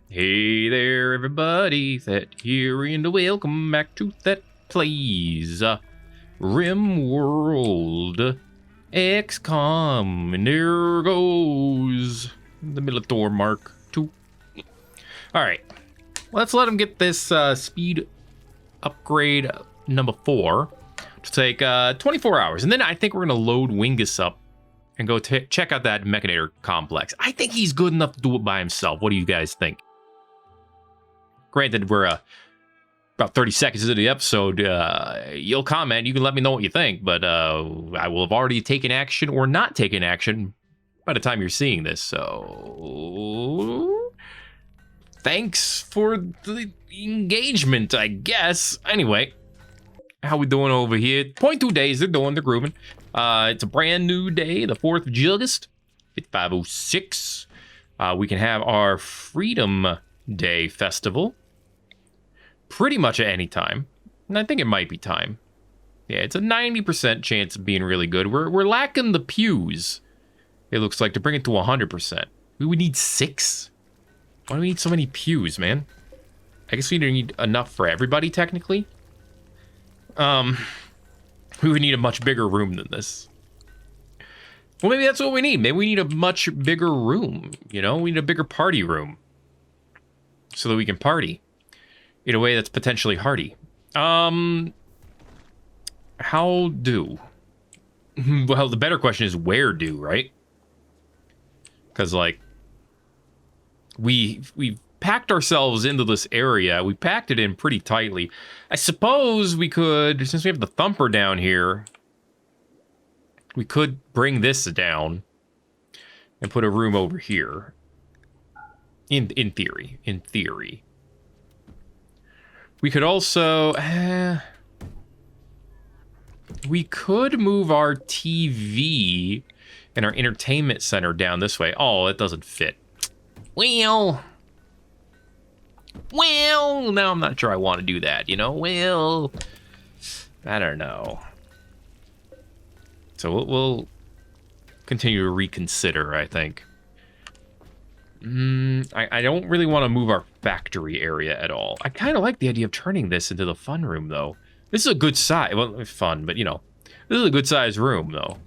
Hey there, everybody. Thet here, and welcome back to Thet Plays Rimworld. XCOM, and there goes the Militor Mark II. Alright, let's let him get this speed upgrade number 4 to take 24 hours. And then I think we're going to load Wingus up and go check out that Mechanator complex. I think he's good enough to do it by himself. What do you guys think? Granted, we're about 30 seconds into the episode. You'll comment. You can let me know what you think. But I will have already taken action or not taken action by the time you're seeing this. So thanks for the engagement, I guess. Anyway, how we doing over here? 0.2 days. They're grooving. It's a brand new day, the 4th of August, 5506. We can have our Freedom Day Festival pretty much at any time. And I think it might be time. Yeah, it's a 90% chance of being really good. We're lacking the pews, it looks like, to bring it to 100%. We would need 6? Why do we need so many pews, man? I guess we need enough for everybody, technically. We would need a much bigger room than this. Well, maybe that's what we need. Maybe we need a much bigger room, you know? We need a bigger party room so that we can party in a way that's potentially hardy. How do? Well, the better question is where do, right? Because, like, we've packed ourselves into this area. We packed it in pretty tightly. I suppose we could, since we have the thumper down here, we could bring this down and put a room over here. In theory. We could also, we could move our TV and our entertainment center down this way. Oh, it doesn't fit. Well, now I'm not sure I want to do that, you know? Well, I don't know. So we'll continue to reconsider, I think. I don't really want to move our factory area at all. I kind of like the idea of turning this into the fun room, though. This is a good size. Well, fun, but, you know, this is a good size room, though.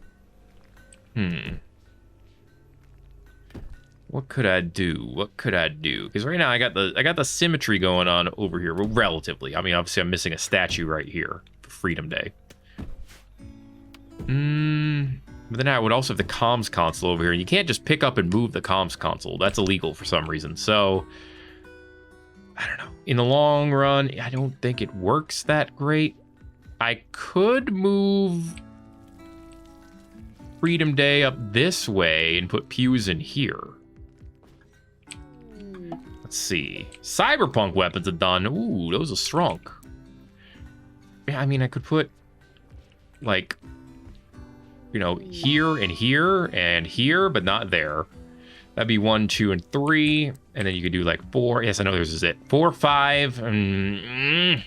What could I do? Because right now I got the symmetry going on over here, relatively. I mean, obviously I'm missing a statue right here for Freedom Day. But then I would also have the comms console over here. You can't just pick up and move the comms console. That's illegal for some reason. So, I don't know. In the long run, I don't think it works that great. I could move Freedom Day up this way and put pews in here. Let's see. Cyberpunk weapons are done. Ooh, those are strong. Yeah, I mean, I could put, like, you know, here and here and here, but not there. That'd be 1, 2, and 3. And then you could do like 4. Yes, I know this is it. 4, 5. And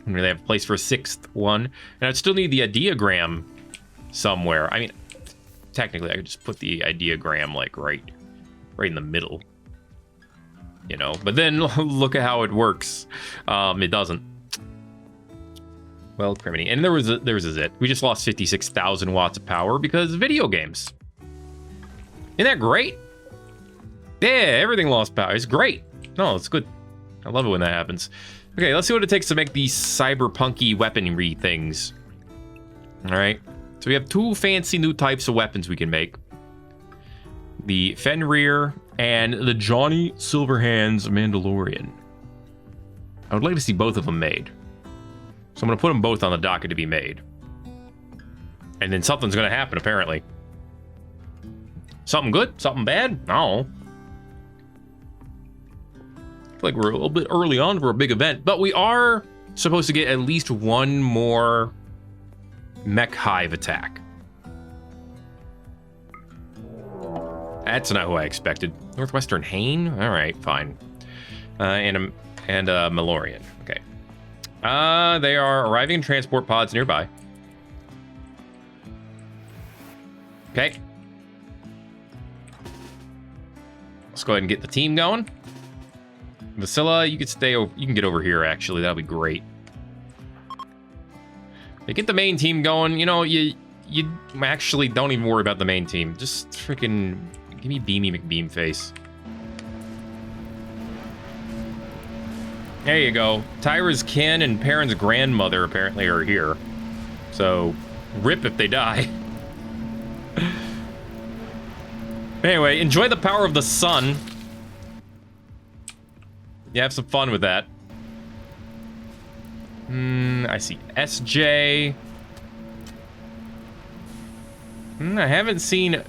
really have a place for a 6th one. And I'd still need the ideogram somewhere. I mean, technically, I could just put the ideogram like right in the middle. You know, but then look at how it works. It doesn't. Well, criminy. And there was it. We just lost 56,000 watts of power because of video games. Isn't that great? Yeah, everything lost power. It's great. No, it's good. I love it when that happens. Okay, let's see what it takes to make these cyberpunky weaponry things. All right. So we have 2 fancy new types of weapons we can make. The Fenrir and the Johnny Silverhands Mandalorian. I would like to see both of them made. So I'm going to put them both on the docket to be made. And then something's going to happen, apparently. Something good? Something bad? No. I feel like we're a little bit early on for a big event. But we are supposed to get at least one more mech hive attack. That's not who I expected. Northwestern Hain? All right, fine. And Malorian. Okay. They are arriving in transport pods nearby. Okay. Let's go ahead and get the team going. Vasilla, you could stay over. You can get over here, actually. That'll be great. You get the main team going. You know, you actually don't even worry about the main team. Just freaking give me Beamy McBeam face. There you go. Tyra's kin and Perrin's grandmother apparently are here. So, rip if they die. Anyway, enjoy the power of the sun. Yeah, have some fun with that. I see SJ. I haven't seen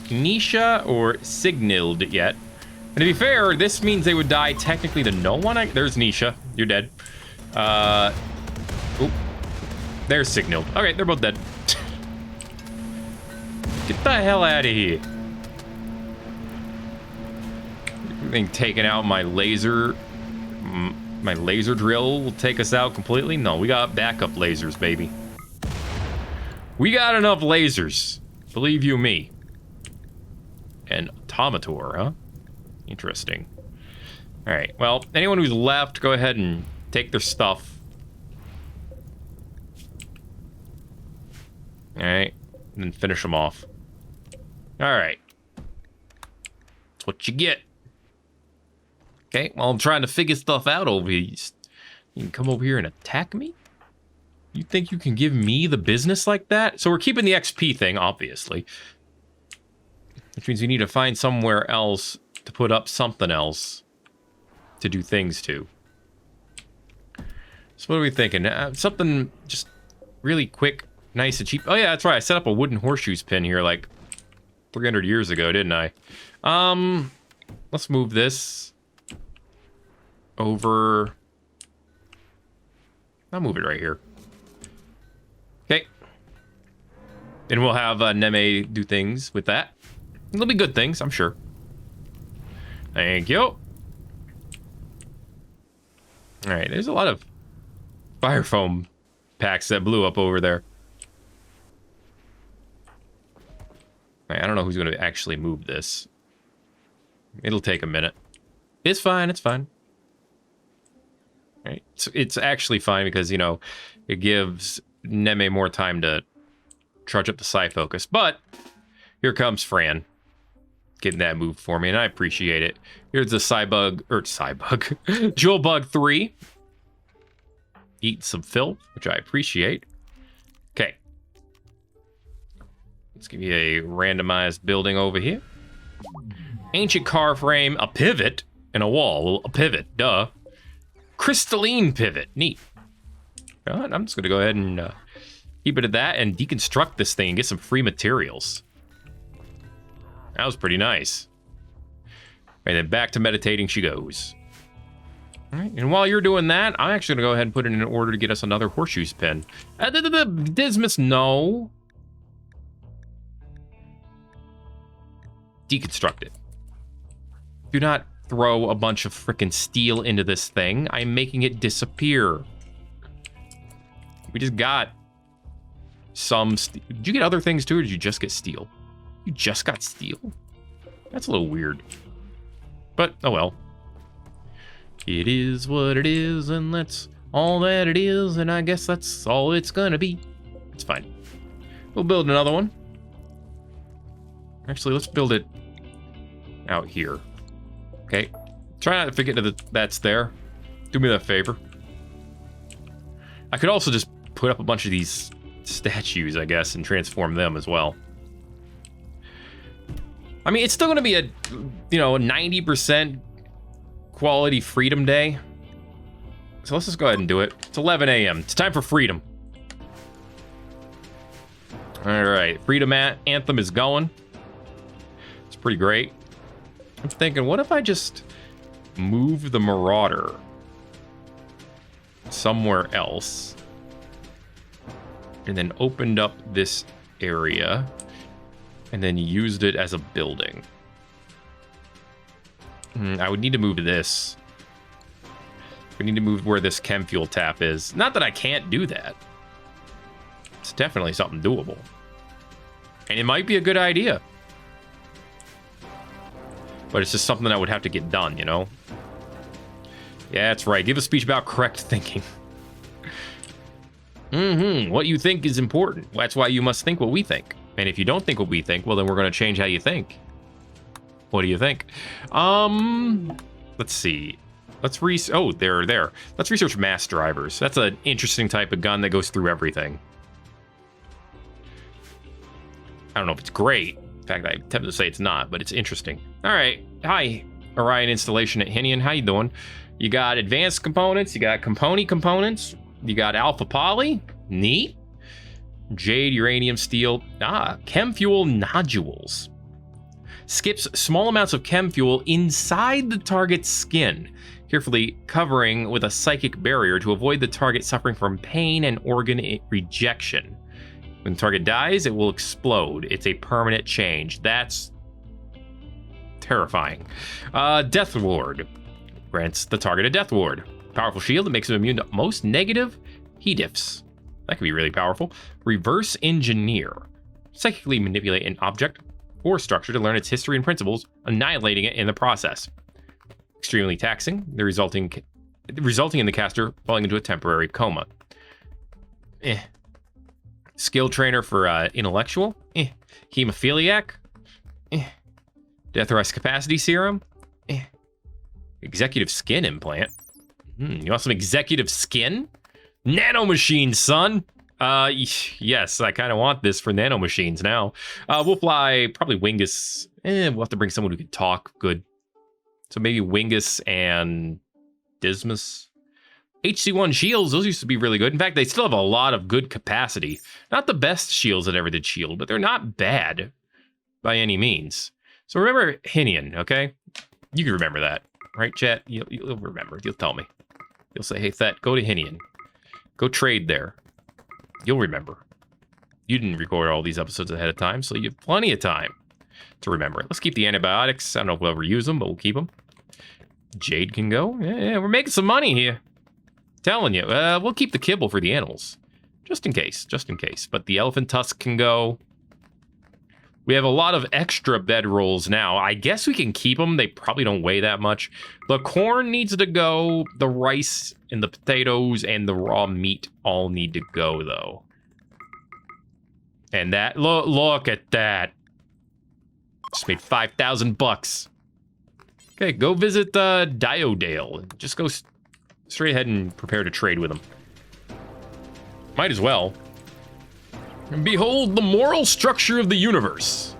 Nisha or Signiled yet. And to be fair, this means they would die technically to no one. There's Nisha. You're dead. Oop. There's Signiled. Okay, they're both dead. Get the hell out of here. Being taken out my laser drill will take us out completely. No, we got backup lasers, baby. We got enough lasers. Believe you me. An automator, huh? Interesting. All right. Well, anyone who's left, go ahead and take their stuff. All right. And then finish them off. All right. That's what you get. Okay. Well, I'm trying to figure stuff out over here. You can come over here and attack me? You think you can give me the business like that? So we're keeping the XP thing, obviously. Which means we need to find somewhere else to put up something else to do things to. So what are we thinking? Something just really quick, nice and cheap. Oh yeah, that's right. I set up a wooden horseshoes pin here like 300 years ago, didn't I? Let's move this over. I'll move it right here. Okay. And we'll have Neme do things with that. It'll be good things, I'm sure. Thank you. All right, there's a lot of fire foam packs that blew up over there. All right, I don't know who's going to actually move this. It'll take a minute. It's fine, it's fine. All right, it's actually fine because, you know, it gives Neme more time to trudge up the psi focus. But here comes Fran. Getting that move for me, and I appreciate it. Here's the Jewel Bug 3. Eat some filth, which I appreciate. Okay. Let's give you a randomized building over here. Ancient car frame, a pivot, and a wall. Well, a pivot, duh. Crystalline pivot, neat. All right, I'm just gonna go ahead and keep it at that and deconstruct this thing and get some free materials. That was pretty nice. And then back to meditating she goes. All right, and while you're doing that, I'm actually gonna go ahead and put it in order to get us another horseshoes pin. Dismiss, no. Deconstruct it. Do not throw a bunch of frickin' steel into this thing. I'm making it disappear. We just got some did you get other things too, or did you just get steel? You just got steel? That's a little weird. But, oh well. It is what it is, and that's all that it is, and I guess that's all it's gonna be. It's fine. We'll build another one. Actually, let's build it out here. Okay. Try not to forget that that's there. Do me that favor. I could also just put up a bunch of these statues, I guess, and transform them as well. I mean, it's still going to be a, you know, 90% quality freedom day. So let's just go ahead and do it. It's 11 a.m. It's time for freedom. All right, freedom anthem is going. It's pretty great. I'm thinking, what if I just move the Marauder somewhere else and then opened up this area and then used it as a building? I would need to move this. We need to move where this chem fuel tap is. Not that I can't do that. It's definitely something doable. And it might be a good idea. But it's just something that would have to get done, you know? Yeah, that's right. Give a speech about correct thinking. What you think is important. That's why you must think what we think. And if you don't think what we think, well, then we're going to change how you think. What do you think? Let's see. Oh, they're there. Let's research mass drivers. That's an interesting type of gun that goes through everything. I don't know if it's great. In fact, I tend to say it's not, but it's interesting. All right. Hi, Orion installation at Hinian. How you doing? You got advanced components. You got components. You got alpha poly. Neat. Jade, uranium, steel. Chem fuel nodules. Skips small amounts of chem fuel inside the target's skin, carefully covering with a psychic barrier to avoid the target suffering from pain and organ rejection. When the target dies, it will explode. It's a permanent change. That's terrifying. Death Ward. Grants the target a Death Ward. Powerful shield that makes him immune to most negative heat ifs. That could be really powerful. Reverse Engineer. Psychically manipulate an object or structure to learn its history and principles, annihilating it in the process. Extremely taxing, resulting in the caster falling into a temporary coma. Skill trainer for intellectual. Hemophiliac. Death capacity serum. Executive skin implant. You want some executive skin? Nanomachines, son. Yes, I kind of want this for nanomachines now. We'll fly probably Wingus. We'll have to bring someone who can talk good. So maybe Wingus and Dismas. HC1 shields, those used to be really good. In fact, they still have a lot of good capacity. Not the best shields that ever did shield, but they're not bad by any means. So remember Hinian, okay? You can remember that, right, chat? You'll remember. You'll tell me. You'll say, hey, Thet, go to Hinian. Go trade there. You'll remember. You didn't record all these episodes ahead of time, so you have plenty of time to remember it. Let's keep the antibiotics. I don't know if we'll ever use them, but we'll keep them. Jade can go. Yeah, we're making some money here. Telling you. We'll keep the kibble for the animals. Just in case. But the elephant tusk can go. We have a lot of extra bedrolls now. I guess we can keep them. They probably don't weigh that much. The corn needs to go. The rice and the potatoes and the raw meat all need to go, though. And that, look at that. Just made 5,000 bucks. Okay, go visit Diodale. Just go straight ahead and prepare to trade with them. Might as well. And behold the moral structure of the universe.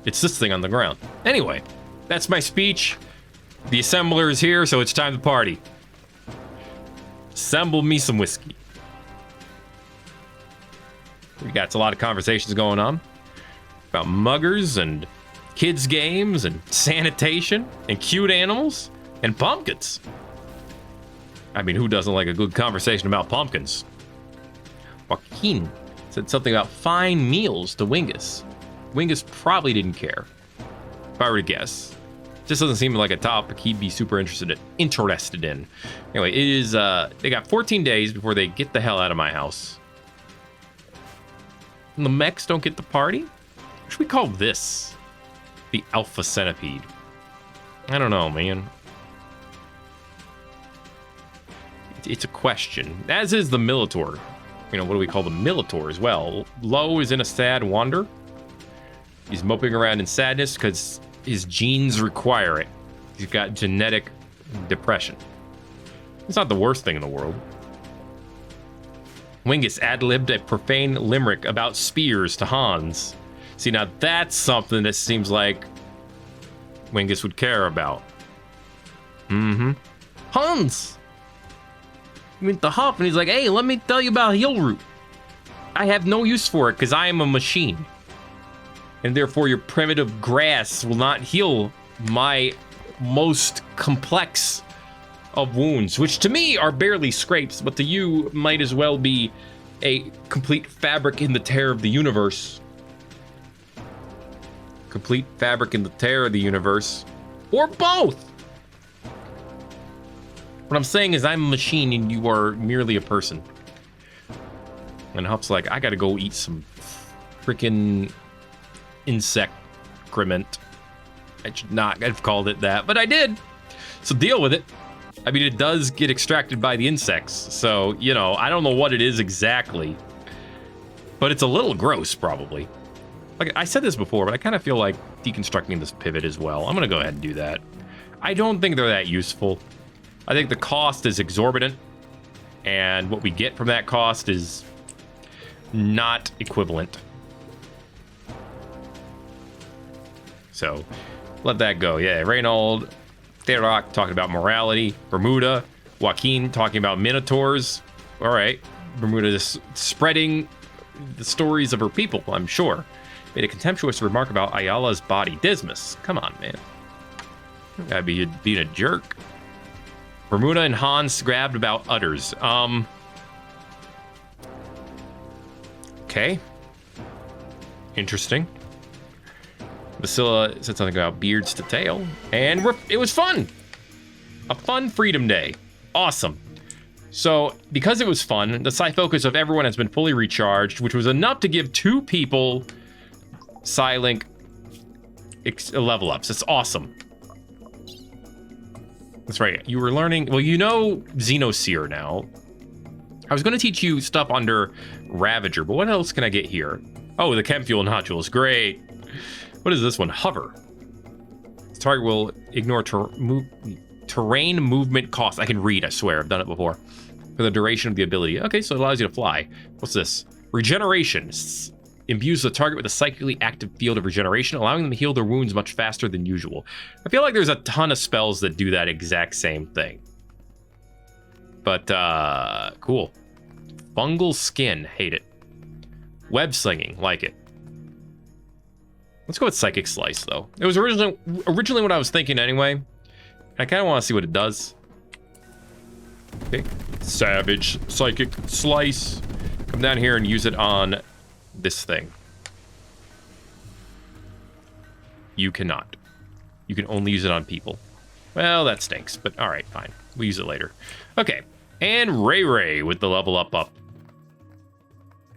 It's this thing on the ground. Anyway, that's my speech. The assembler is here, so it's time to party. Assemble me some whiskey. We got a lot of conversations going on about muggers and kids games and sanitation and cute animals and pumpkins. I mean, who doesn't like a good conversation about pumpkins? Joaquin said something about fine meals to Wingus. Wingus probably didn't care, if I were to guess. Just doesn't seem like a topic he'd be super interested in. Anyway, it is, they got 14 days before they get the hell out of my house. And the mechs don't get the party? What should we call this? The Alpha Centipede. I don't know, man. It's a question. As is the Militor. You know, what do we call the Militor as well? Lo is in a sad wander. He's moping around in sadness because his genes require it. He's got genetic depression. It's not the worst thing in the world. Wingus ad-libbed a profane limerick about spears to Hans. See, now that's something that seems like Wingus would care about. Hans! He went to Huff and he's like, hey, let me tell you about heel root. I have no use for it because I am a machine. And therefore your primitive grass will not heal my most complex of wounds, which to me are barely scrapes, but to you might as well be a complete fabric in the tear of the universe. Complete fabric in the tear of the universe. Or both! What I'm saying is I'm a machine and you are merely a person. And Huff's like, I gotta go eat some freaking insecrement. I should not have called it that, but I did. So deal with it. I mean, it does get extracted by the insects. So, you know, I don't know what it is exactly. But it's a little gross, probably. Like, I said this before, but I kind of feel like deconstructing this pivot as well. I'm going to go ahead and do that. I don't think they're that useful. I think the cost is exorbitant. And what we get from that cost is not equivalent. So, let that go. Yeah, Reynold, Therok talking about morality. Bermuda, Joaquin talking about minotaurs. All right. Bermuda is spreading the stories of her people, I'm sure. Made a contemptuous remark about Ayala's body. Dismas, come on, man. You gotta be being a jerk. Bermuda and Hans grabbed about udders. Okay. Interesting. Vasilla said something about beards to tail, and it was fun. A fun Freedom Day. Awesome. So, because it was fun, the psi focus of everyone has been fully recharged, which was enough to give 2 people Psi-Link level ups. It's awesome. That's right. You were learning... Well, you know Xenoseer now. I was going to teach you stuff under Ravager, but what else can I get here? Oh, the Chem Fuel nodules. Great. What is this one? Hover. This target will ignore terrain movement cost. I can read, I swear. I've done it before. For the duration of the ability. Okay, so it allows you to fly. What's this? Regeneration. Imbues the target with a psychically active field of regeneration, allowing them to heal their wounds much faster than usual. I feel like there's a ton of spells that do that exact same thing. But, cool. Fungal skin. Hate it. Web slinging. Like it. Let's go with Psychic Slice, though. It was originally what I was thinking anyway. I kind of want to see what it does. Okay. Savage Psychic Slice. Come down here and use it on this thing. You cannot. You can only use it on people. Well, that stinks, but all right, fine. We'll use it later. Okay. And Ray with the level up.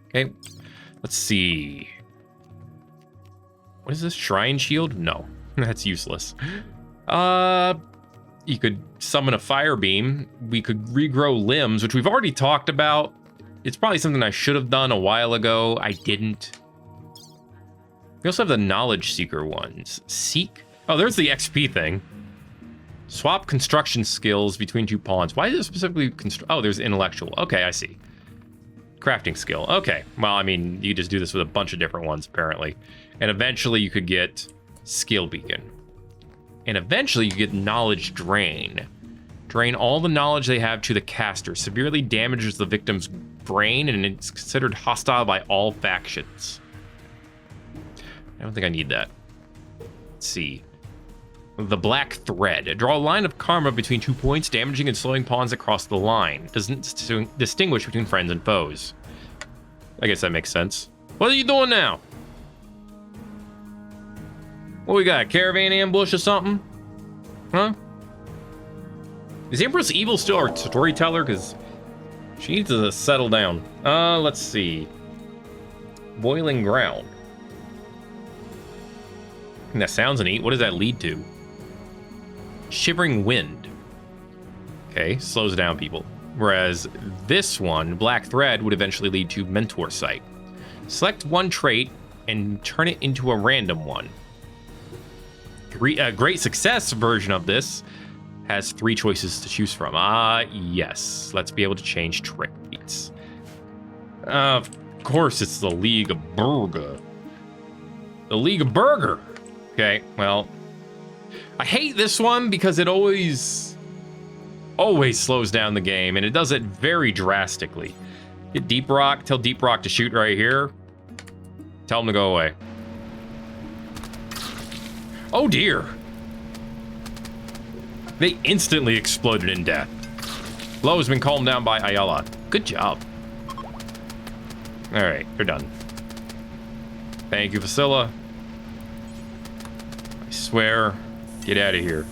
Okay. Let's see. What is this? Shrine Shield? No, that's useless. You could summon a fire beam. We could regrow limbs, which we've already talked about. It's probably something I should have done a while ago. I didn't. We also have the Knowledge Seeker ones. Seek? Oh, there's the XP thing. Swap construction skills between 2 pawns. Why is it specifically oh, there's intellectual. Okay, I see. Crafting skill. Okay. Well, I mean, you just do this with a bunch of different ones, apparently. And eventually you could get Skill Beacon. And eventually you get Knowledge Drain. Drain all the knowledge they have to the caster. Severely damages the victim's brain, and it's considered hostile by all factions. I don't think I need that. Let's see. The Black Thread. Draw a line of karma between 2 points, damaging and slowing pawns across the line. Doesn't distinguish between friends and foes. I guess that makes sense. What are you doing now? What we got? A caravan ambush or something? Huh? Is Empress Evil still our storyteller? Because she needs to settle down. Let's see. Boiling Ground. And that sounds neat. What does that lead to? Shivering Wind. Okay, slows down people. Whereas this one, Black Thread, would eventually lead to Mentor Sight. Select one trait and turn it into a random one. A Great Success version of this has 3 choices to choose from. Yes. Let's be able to change traits. Of course, it's the League of Burger. The League of Burger. Okay, well, I hate this one because it always slows down the game, and it does it very drastically. Get Deep Rock, tell Deep Rock to shoot right here. Tell him to go away. Oh dear. They instantly exploded in death. Blow has been calmed down by Ayala. Good job. All right, you're done. Thank you, Vasilla. I swear, get out of here.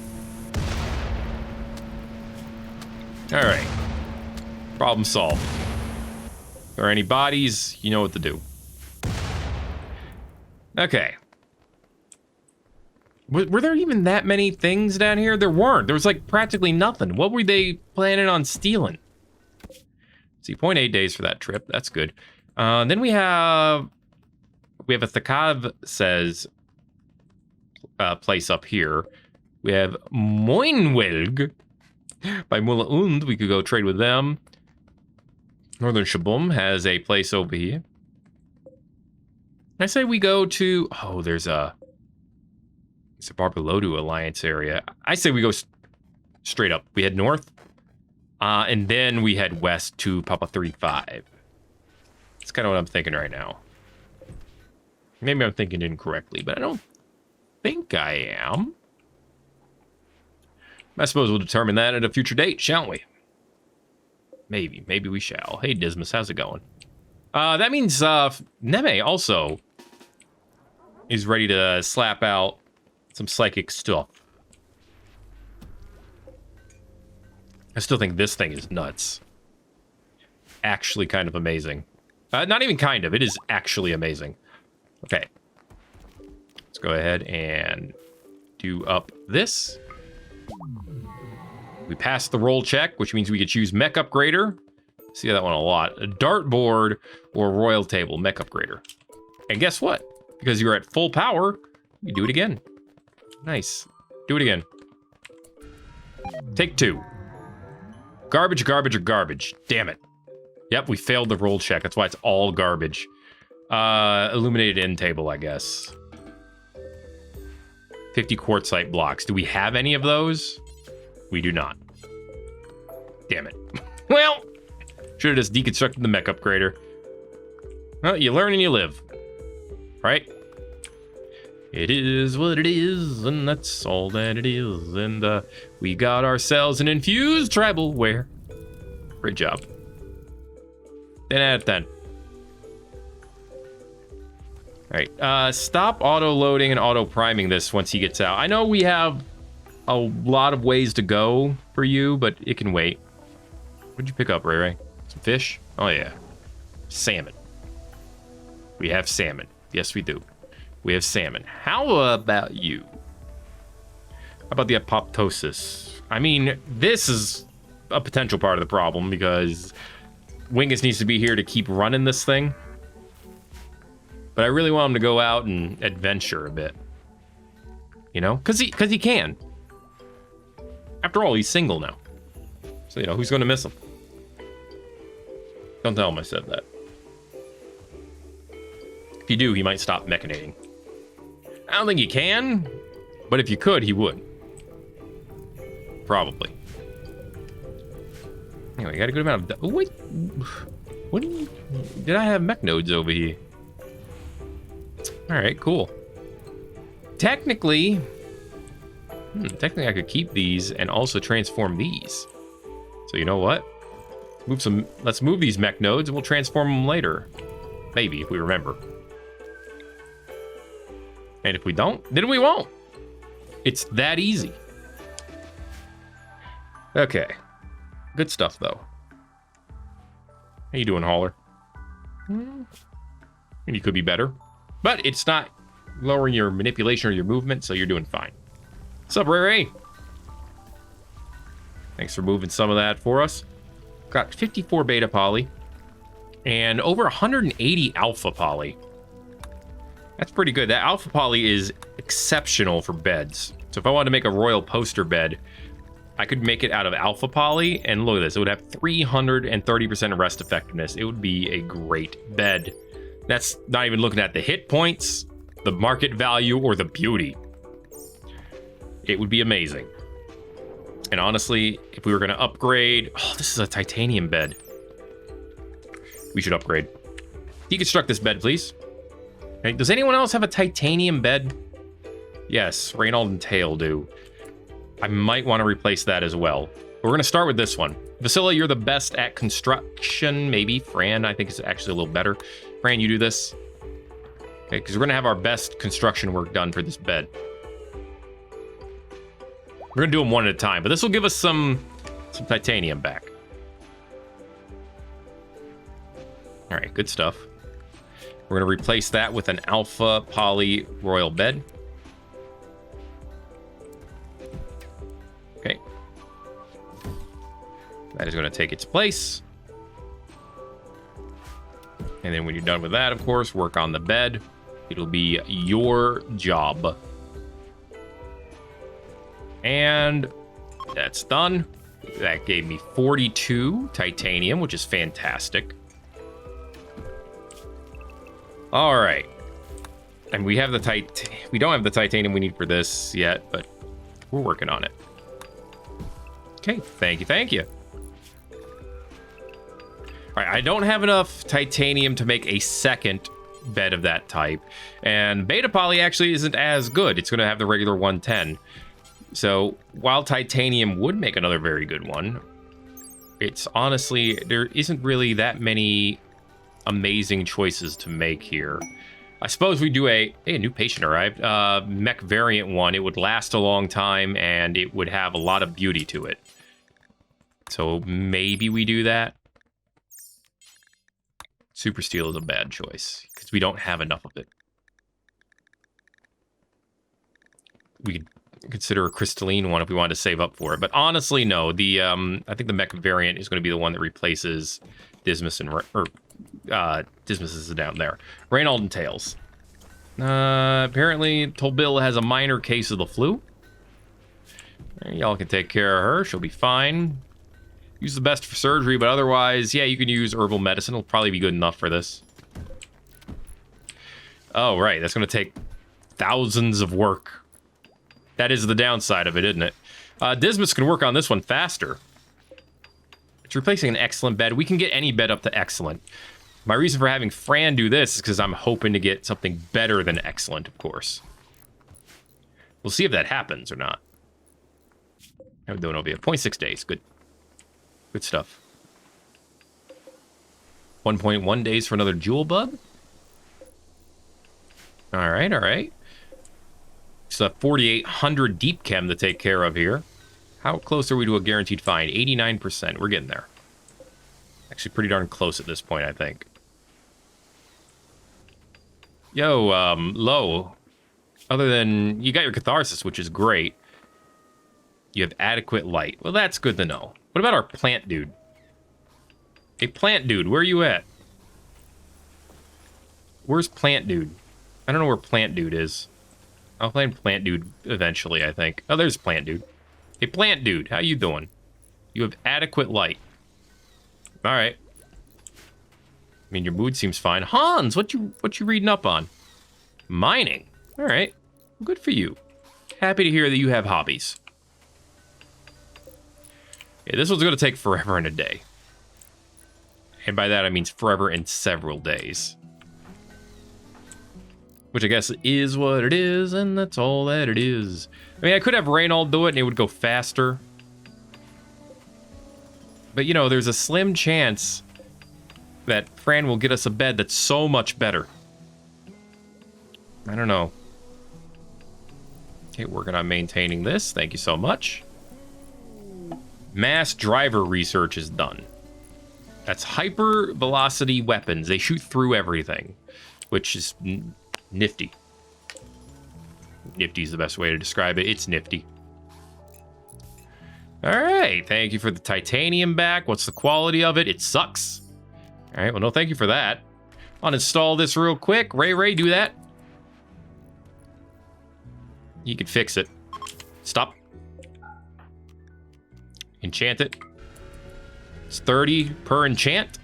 All right, problem solved. If there are any bodies, you know what to do. Okay. Were there even that many things down here? There weren't. There was like practically nothing. What were they planning on stealing? See, 0.8 days for that trip. That's good. Then we have a Thakav says place up here. We have Moinwelg by Mula Und. We could go trade with them. Northern Shabum has a place over here. I say we go to... Oh, there's a Barbelodu Alliance area. I say we go straight up. We head north. And then we head west to Papa 35. That's kind of what I'm thinking right now. Maybe I'm thinking incorrectly, but I don't think I am. I suppose we'll determine that at a future date, shan't we? Maybe we shall. Hey, Dismas, how's it going? That means Neme also is ready to slap out some psychic stuff. I still think this thing is nuts. Actually kind of amazing. Not even kind of, it is actually amazing. Okay. Let's go ahead and do up this. We passed the roll check, which means we could choose mech upgrader. See that one a lot. A dartboard or royal table mech upgrader. And guess what? Because you're at full power, you do it again. Nice. Do it again. Take 2. Garbage, garbage, or garbage. Damn it. Yep, we failed the roll check. That's why it's all garbage. Illuminated end table, I guess. 50 quartzite blocks. Do we have any of those? We do not. Damn it. Well, should have just deconstructed the mech upgrader. Well, you learn and you live. Right? It is what it is, and that's all that it is. And we got ourselves an infused tribal wear. Great job. 10 out of 10. All right, stop auto-loading and auto-priming this once he gets out. I know we have a lot of ways to go for you, but it can wait. What'd you pick up, Ray Ray? Some fish? Oh, yeah. Salmon. We have salmon. Yes, we do. We have salmon. How about you? How about the apoptosis? I mean, this is a potential part of the problem because Wingus needs to be here to keep running this thing. But I really want him to go out and adventure a bit. You know? Because he can. After all, he's single now. So, you know, who's going to miss him? Don't tell him I said that. If you do, he might stop mechanating. I don't think he can, but if you could, he would. Probably. Anyway, you got a good amount of... Oh, wait. What do you... Did I have mech nodes over here? Alright, cool. Technically I could keep these and also transform these. So you know what? Let's move these mech nodes and we'll transform them later. Maybe, if we remember. And if we don't, then we won't. It's that easy. Okay. Good stuff, though. How you doing, Hauler? You could be better. But it's not lowering your manipulation or your movement, so you're doing fine. What's up, Ray Ray? Thanks for moving some of that for us. Got 54 beta poly. And over 180 alpha poly. That's pretty good. That alpha poly is exceptional for beds. So if I wanted to make a royal poster bed, I could make it out of alpha poly, and look at this. It would have 330% arrest effectiveness. It would be a great bed. That's not even looking at the hit points, the market value, or the beauty. It would be amazing. And honestly, if we were going to upgrade... Oh, this is a titanium bed. We should upgrade. Deconstruct this bed, please. Okay, does anyone else have a titanium bed? Yes, Reynald and Tail do. I might want to replace that as well. But we're going to start with this one. Vasilla, you're the best at construction. Maybe. Fran, I think, is actually a little better. Fran, you do this. Okay, because we're going to have our best construction work done for this bed. We're going to do them one at a time, but this will give us some titanium back. All right, good stuff. We're going to replace that with an alpha poly royal bed. That is going to take its place. And then when you're done with that, of course, work on the bed. It'll be your job. And that's done. That gave me 42 titanium, which is fantastic. All right. And we have the we don't have the titanium we need for this yet, but we're working on it. Okay, thank you, thank you. All right, I don't have enough titanium to make a second bed of that type, and beta poly actually isn't as good. It's going to have the regular 110. So while titanium would make another very good one, it's honestly, there isn't really that many amazing choices to make here. I suppose we do hey, a new patient arrived, mech variant one. It would last a long time and it would have a lot of beauty to it. So maybe we do that. Super steel is a bad choice because we don't have enough of it. We could consider a crystalline one if we wanted to save up for it, but honestly, no. The I think the mech variant is going to be the one that replaces Dismas and Dismas is down there. Reynald and Tails. Apparently, Tolbil has a minor case of the flu. Y'all can take care of her. She'll be fine. Use the best for surgery, but otherwise, yeah, you can use herbal medicine. It'll probably be good enough for this. Oh, right. That's going to take thousands of work. That is the downside of it, isn't it? Dismas can work on this one faster. It's replacing an excellent bed. We can get any bed up to excellent. My reason for having Fran do this is because I'm hoping to get something better than excellent, of course. We'll see if that happens or not. How we doing over here? 0.6 days. Good. Good stuff. 1.1 days for another jewel bug. All right, all right. So 4,800 deep chem to take care of here. How close are we to a guaranteed find? 89%. We're getting there. Actually, pretty darn close at this point, I think. Yo, Low. Other than you got your catharsis, which is great. You have adequate light. Well, that's good to know. What about our plant dude? Hey, plant dude, where are you at? Where's plant dude? I don't know where plant dude is. I'll find plant dude eventually, I think. Oh, there's plant dude. Hey, plant dude, how you doing? You have adequate light. All right. I mean, your mood seems fine. Hans, what you reading up on? Mining. All right. Good for you. Happy to hear that you have hobbies. Yeah, this one's going to take forever and a day. And by that, I mean forever and several days. Which I guess is what it is, and that's all that it is. I mean, I could have Reynald do it, and it would go faster. But, you know, there's a slim chance that Fran will get us a bed that's so much better. I don't know. Okay, working on maintaining this. Thank you so much. Mass driver research is done. That's hyper velocity weapons. They shoot through everything, which is nifty. Nifty is the best way to describe it. It's nifty. All right. Thank you for the titanium back. What's the quality of it? It sucks. All right. Well, no, thank you for that. Uninstall this real quick. Ray, do that. You can fix it. Stop. Enchant it. It's 30 per enchant.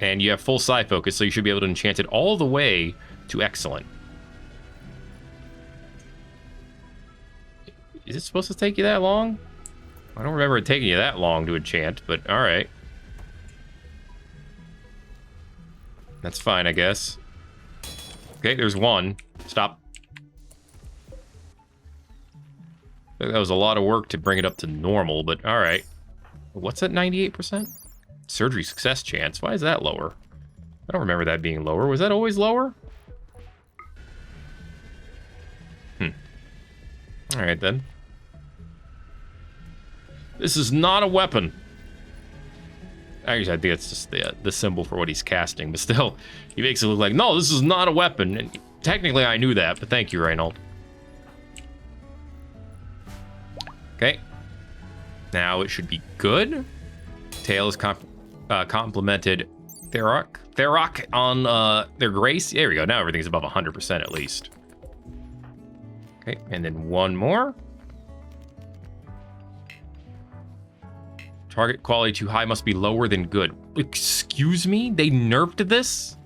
And you have full psi focus, so you should be able to enchant it all the way to excellent. Is it supposed to take you that long? I don't remember it taking you that long to enchant, but all right. That's fine, I guess. Okay, there's one. Stop. That was a lot of work to bring it up to normal, but all right. What's that 98%? Surgery success chance. Why is that lower? I don't remember that being lower. Was that always lower? All right, then. This is not a weapon. Actually, I think it's just the symbol for what he's casting, but still, he makes it look like, no, this is not a weapon. And technically, I knew that, but thank you, Reynald. Okay. Now it should be good. Tail is complimented Therok on their grace. There we go. Now everything's above 100% at least. Okay, and then one more. Target quality too high must be lower than good. Excuse me? They nerfed this?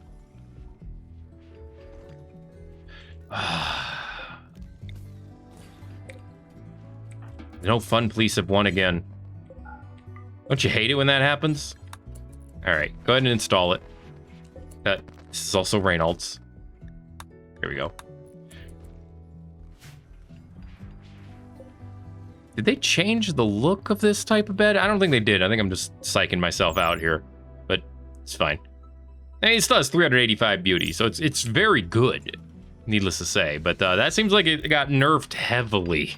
No fun, police have won again. Don't you hate it when that happens? All right, go ahead and install it. This is also Reynolds. Here we go. Did they change the look of this type of bed? I don't think they did. I think I'm just psyching myself out here, but it's fine. And it still has 385 beauty, so it's very good, needless to say. But that seems like it got nerfed heavily.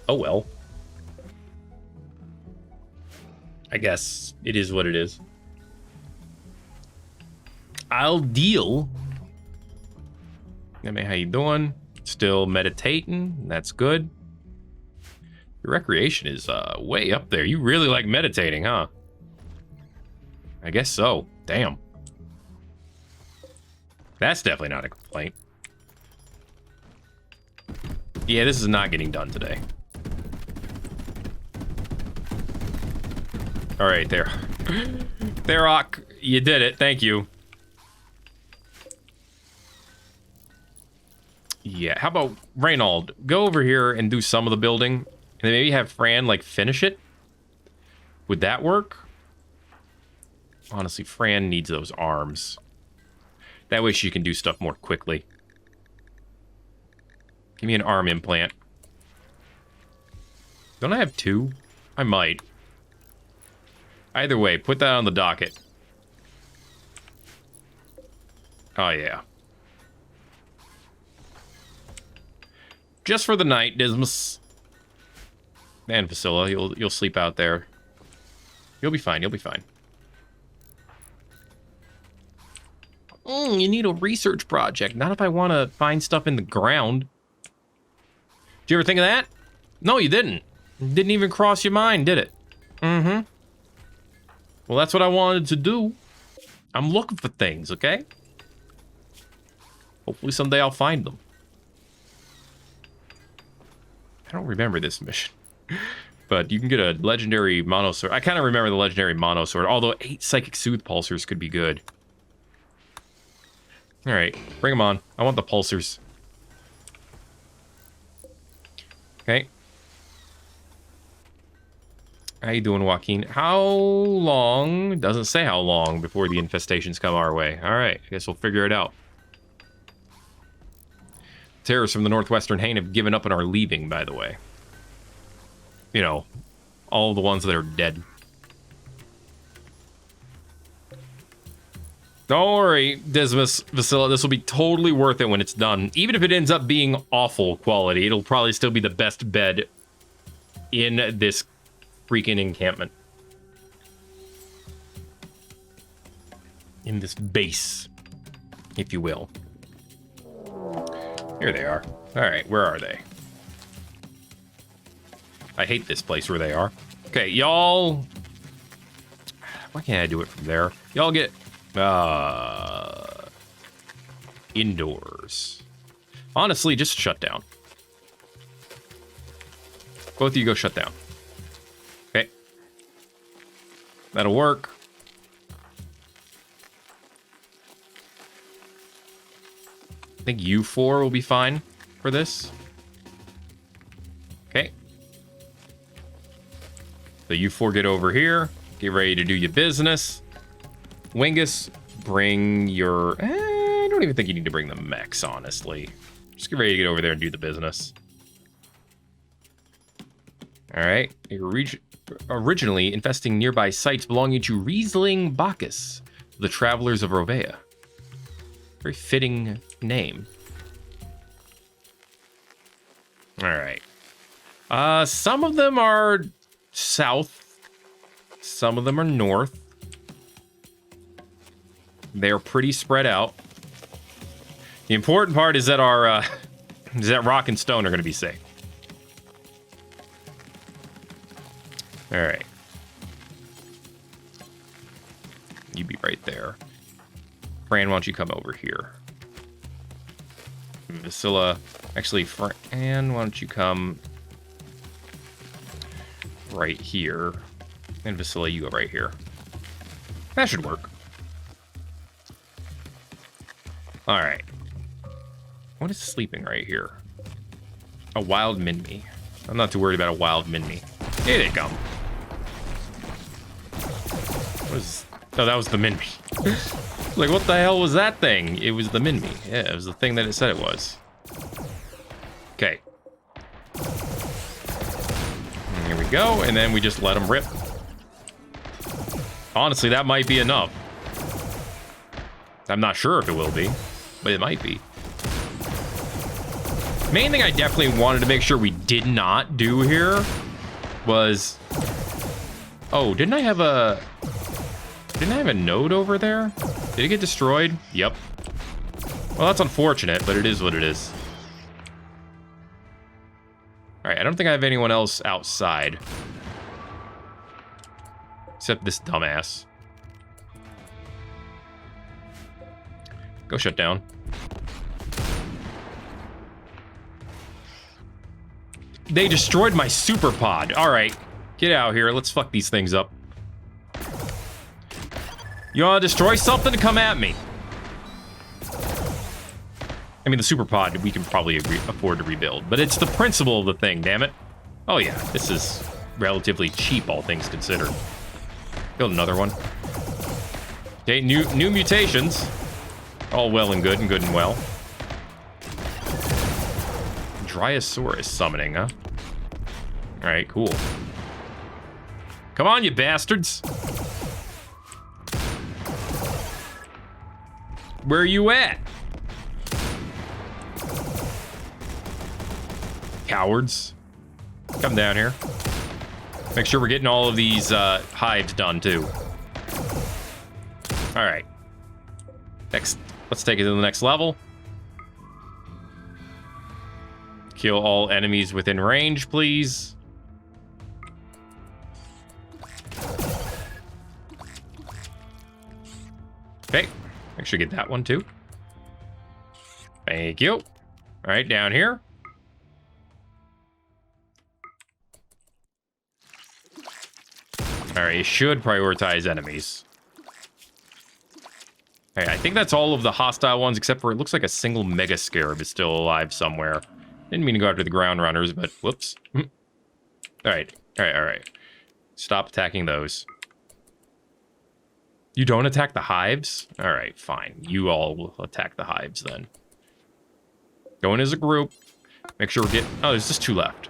Oh well. I guess it is what it is. I'll deal. How you doing? Still meditating. That's good. Your recreation is way up there. You really like meditating, huh? I guess so. Damn. That's definitely not a complaint. Yeah, this is not getting done today. All right, there. Therok, you did it. Thank you. Yeah, how about Reynold? Go over here and do some of the building, and then maybe have Fran, like, finish it? Would that work? Honestly, Fran needs those arms. That way she can do stuff more quickly. Give me an arm implant. Don't I have two? I might. Either way, put that on the docket. Oh, yeah. Just for the night, Dismas. And Vasilla, you'll sleep out there. You'll be fine, you'll be fine. You need a research project. Not if I want to find stuff in the ground. Did you ever think of that? No, you didn't. It didn't even cross your mind, did it? Mm-hmm. Well, that's what I wanted to do. I'm looking for things, okay? Hopefully someday I'll find them. I don't remember this mission. But you can get a legendary monosword. I kind of remember the legendary monosword, although 8 psychic soothe pulsers could be good. All right, bring them on. I want the pulsers. Okay. How you doing, Joaquin? How long? Doesn't say how long before the infestations come our way. All right, I guess we'll figure it out. Terrorists from the Northwestern Hain have given up and are leaving, by the way. You know, all the ones that are dead. Don't worry, Dismas, Vasilla, this will be totally worth it when it's done. Even if it ends up being awful quality, it'll probably still be the best bed in this freaking encampment. In this base, if you will. Here they are. All right, where are they? I hate this place where they are. Okay, y'all. Why can't I do it from there? Y'all get indoors. Honestly, just shut down. Both of you go shut down. Okay. That'll work. I think you four will be fine for this. Okay. So you four get over here. Get ready to do your business. Wingus, bring your... I don't even think you need to bring the mechs, honestly. Just get ready to get over there and do the business. All right. Originally infesting nearby sites belonging to Riesling Bacchus, the Travelers of Rovea. Very fitting name. All right. Some of them are south. Some of them are north. They're pretty spread out. The important part is that our Rock and Stone are going to be safe. All right. You be right there. Fran, why don't you come over here? Vasilla, actually, Fran, why don't you come right here? And Vasilla, you go right here. That should work. All right. What is sleeping right here? A wild Minmi. I'm not too worried about a wild Minmi. Here they come. Oh, that was the Minmi. Like, what the hell was that thing? It was the Minmi. Yeah, it was the thing that it said it was. Okay. And here we go, and then we just let them rip. Honestly, that might be enough. I'm not sure if it will be, but it might be. Main thing I definitely wanted to make sure we did not do here was... Oh, didn't I have a node over there? Did it get destroyed? Yep. Well, that's unfortunate, but it is what it is. All right, I don't think I have anyone else outside. Except this dumbass. Go shut down. They destroyed my Superpod. All right, get out here. Let's fuck these things up. You want to destroy something? Come at me. I mean, the Superpod, we can probably afford to rebuild, but it's the principle of the thing, damn it. Oh yeah, this is relatively cheap, all things considered. Build another one. Okay, new mutations. All well and good and well. Dryosaurus summoning, huh? All right, cool. Come on, you bastards. Where are you at? Cowards. Come down here. Make sure we're getting all of these hives done, too. All right. Next, let's take it to the next level. Kill all enemies within range, please. Okay. Make sure you get that one, too. Thank you. All right, down here. All right, you should prioritize enemies. All right, I think that's all of the hostile ones, except for it looks like a single Mega Scarab is still alive somewhere. Didn't mean to go after the ground runners, but whoops. All right, all right, all right. Stop attacking those. You don't attack the hives? All right, fine. You all will attack the hives then. Go in as a group. Make sure we're getting... Oh, there's just 2 left.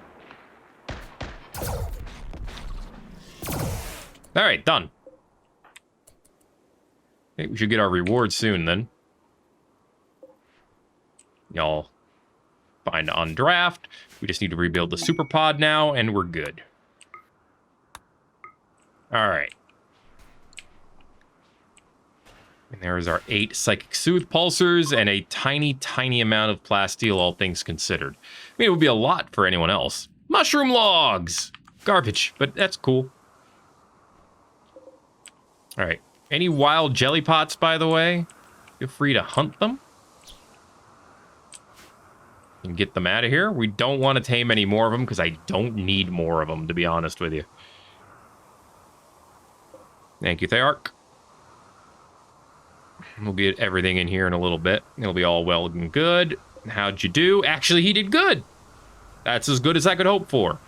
All right, done. Okay, we should get our reward soon then. Y'all find on draft. We just need to rebuild the Superpod now, and we're good. All right. And there's our 8 Psychic Soothe Pulsers and a tiny, tiny amount of Plasteel, all things considered. I mean, it would be a lot for anyone else. Mushroom logs! Garbage, but that's cool. All right. Any wild jelly pots, by the way? Feel free to hunt them. And get them out of here. We don't want to tame any more of them because I don't need more of them, to be honest with you. Thank you, Theark. We'll get everything in here in a little bit. It'll be all well and good. How'd you do? Actually, he did good. That's as good as I could hope for.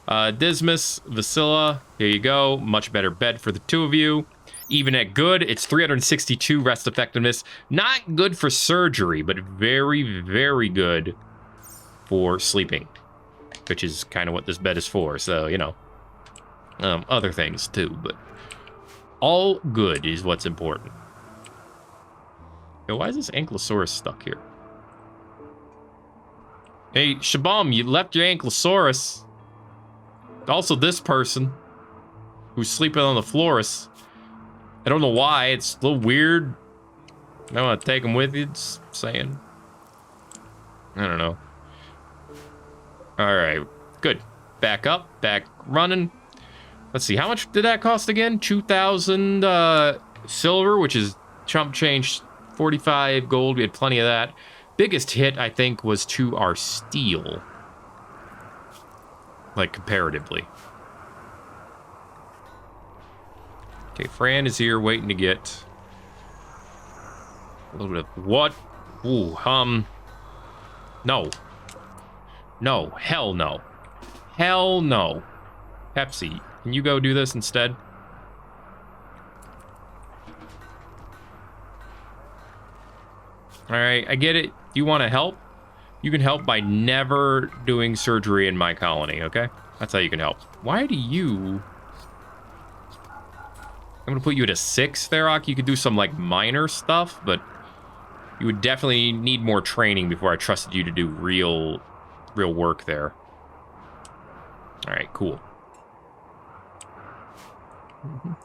Dismas, Vasilla, here you go. Much better bed for the 2 of you. Even at good, it's 362 rest effectiveness. Not good for surgery, but very, very good for sleeping. Which is kind of what this bed is for, so, you know. Other things, too, but... all good is what's important. Yo, why is this Ankylosaurus stuck here? Hey, Shabam, you left your Ankylosaurus. Also, this person who's sleeping on the floors. I don't know why. It's a little weird. I don't want to take him with you. Just saying. I don't know. All right. Good. Back up. Back running. Let's see, how much did that cost again? 2,000 silver, which is chump change, 45 gold. We had plenty of that. Biggest hit, I think, was to our steel. Like, comparatively. Okay, Fran is here waiting to get a little bit of what? Ooh, no. No, hell no. Hell no. Pepsi, can you go do this instead? All right, I get it. You want to help? You can help by never doing surgery in my colony, okay? That's how you can help. Why do you... I'm gonna put you at a 6, Therok. You could do some, like, minor stuff, but you would definitely need more training before I trusted you to do real work there. All right, cool.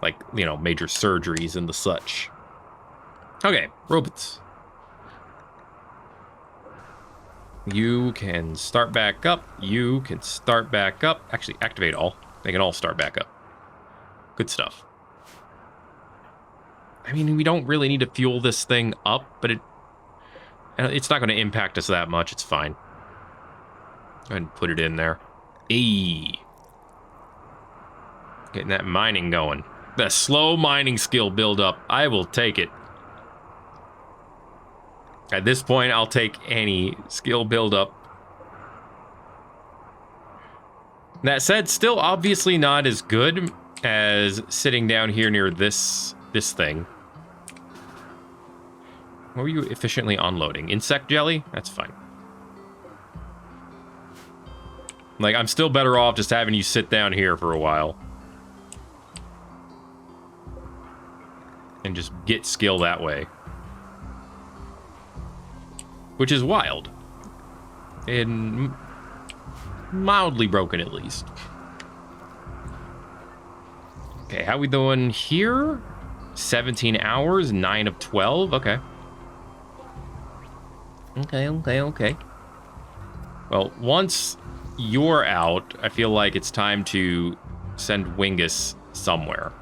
Like, you know, major surgeries and the such. Okay, robots. You can start back up. You can start back up. Actually, activate all. They can all start back up. Good stuff. I mean, we don't really need to fuel this thing up, but it's not going to impact us that much. It's fine. Go ahead and put it in there. Eee. Getting that mining going. The slow mining skill build up. I will take it. At this point, I'll take any skill build up. That said, still obviously not as good as sitting down here near this thing. What were you efficiently unloading? Insect jelly? That's fine. Like, I'm still better off just having you sit down here for a while. And just get skill that way. Which is wild. And mildly broken, at least. Okay, how we doing here? 17 hours, 9 of 12. Okay. Okay. Well, once you're out, I feel like it's time to send Wingus somewhere.